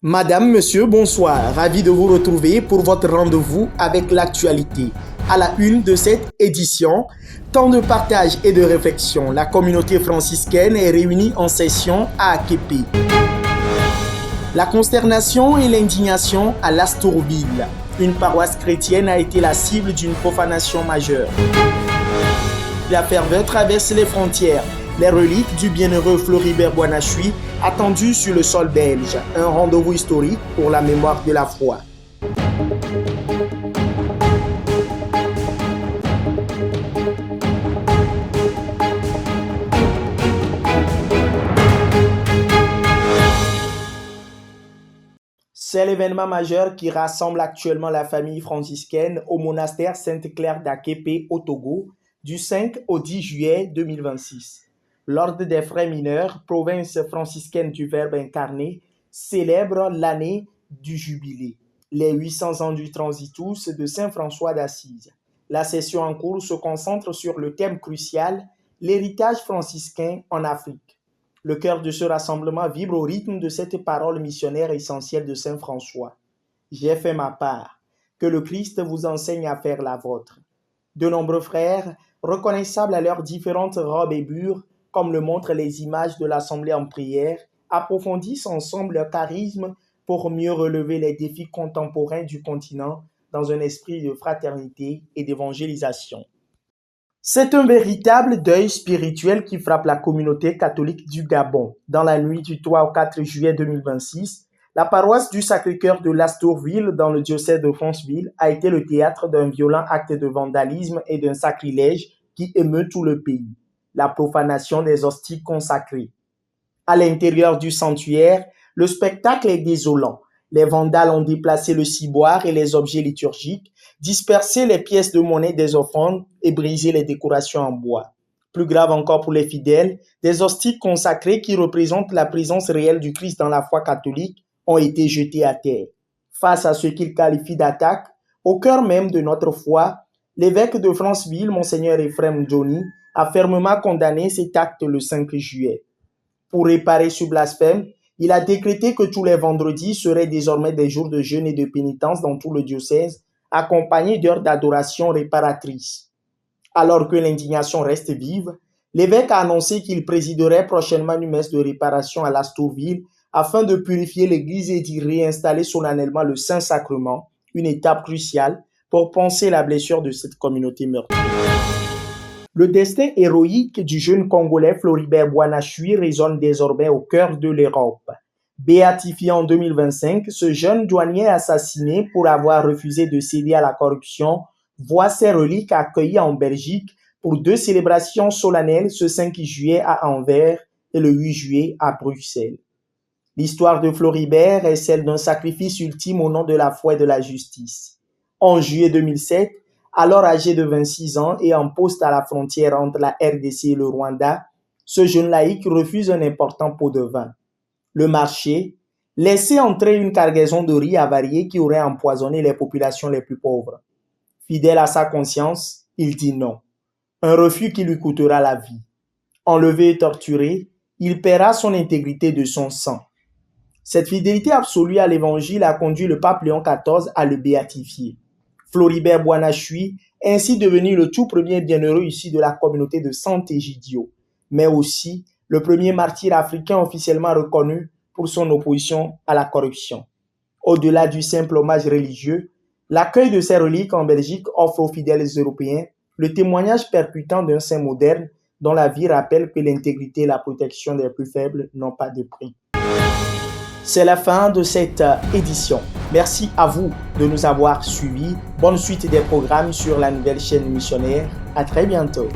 Madame, monsieur, bonsoir. Ravi de vous retrouver pour votre rendez-vous avec l'actualité. À la une de cette édition, temps de partage et de réflexion, la communauté franciscaine est réunie en session à Aképi. La consternation et l'indignation à Lastourville. Une paroisse chrétienne a été la cible d'une profanation majeure. La ferveur traverse les frontières. Les reliques du bienheureux Floribert Boinachui attendues sur le sol belge. Un rendez-vous historique pour la mémoire de la foi. C'est l'événement majeur qui rassemble actuellement la famille franciscaine au monastère Sainte-Claire d'Aképi au Togo du 5 au 10 juillet 2026. L'Ordre des Frères mineurs, province franciscaine du Verbe incarné, célèbre l'année du jubilé, les 800 ans du transitus de Saint François d'Assise. La session en cours se concentre sur le thème crucial, l'héritage franciscain en Afrique. Le cœur de ce rassemblement vibre au rythme de cette parole missionnaire essentielle de Saint François. J'ai fait ma part, que le Christ vous enseigne à faire la vôtre. De nombreux frères, reconnaissables à leurs différentes robes et bures, comme le montrent les images de l'Assemblée en prière, approfondissent ensemble leur charisme pour mieux relever les défis contemporains du continent dans un esprit de fraternité et d'évangélisation. C'est un véritable deuil spirituel qui frappe la communauté catholique du Gabon. Dans la nuit du 3 au 4 juillet 2026, la paroisse du Sacré-Cœur de Lastourville, dans le diocèse de Franceville, a été le théâtre d'un violent acte de vandalisme et d'un sacrilège qui émeut tout le pays. La profanation des hosties consacrées. À l'intérieur du sanctuaire, le spectacle est désolant. Les vandales ont déplacé le ciboire et les objets liturgiques, dispersé les pièces de monnaie des offrandes et brisé les décorations en bois. Plus grave encore pour les fidèles, des hosties consacrées qui représentent la présence réelle du Christ dans la foi catholique ont été jetées à terre. Face à ce qu'il qualifie d'attaque, au cœur même de notre foi, l'évêque de Franceville, Monseigneur Ephrem Johnny, a fermement condamné cet acte le 5 juillet. Pour réparer ce blasphème, il a décrété que tous les vendredis seraient désormais des jours de jeûne et de pénitence dans tout le diocèse, accompagnés d'heures d'adoration réparatrices. Alors que l'indignation reste vive, l'évêque a annoncé qu'il présiderait prochainement une messe de réparation à Lastourville afin de purifier l'église et d'y réinstaller solennellement le Saint-Sacrement, une étape cruciale pour panser la blessure de cette communauté meurtrie. Le destin héroïque du jeune Congolais Floribert Boinachui résonne désormais au cœur de l'Europe. Béatifié en 2025, ce jeune douanier assassiné pour avoir refusé de céder à la corruption voit ses reliques accueillies en Belgique pour 2 célébrations solennelles ce 5 juillet à Anvers et le 8 juillet à Bruxelles. L'histoire de Floribert est celle d'un sacrifice ultime au nom de la foi et de la justice. En juillet 2007, alors âgé de 26 ans et en poste à la frontière entre la RDC et le Rwanda, ce jeune laïc refuse un important pot de vin. Le marché laissait entrer une cargaison de riz avarié qui aurait empoisonné les populations les plus pauvres. Fidèle à sa conscience, il dit non. Un refus qui lui coûtera la vie. Enlevé et torturé, il paiera son intégrité de son sang. Cette fidélité absolue à l'évangile a conduit le pape Léon XIV à le béatifier. Floribert Boinachui est ainsi devenu le tout premier bienheureux issu de la communauté de Sant'Egidio, mais aussi le premier martyr africain officiellement reconnu pour son opposition à la corruption. Au-delà du simple hommage religieux, l'accueil de ces reliques en Belgique offre aux fidèles européens le témoignage percutant d'un saint moderne dont la vie rappelle que l'intégrité et la protection des plus faibles n'ont pas de prix. C'est la fin de cette édition. Merci à vous de nous avoir suivis. Bonne suite des programmes sur la nouvelle chaîne missionnaire. À très bientôt.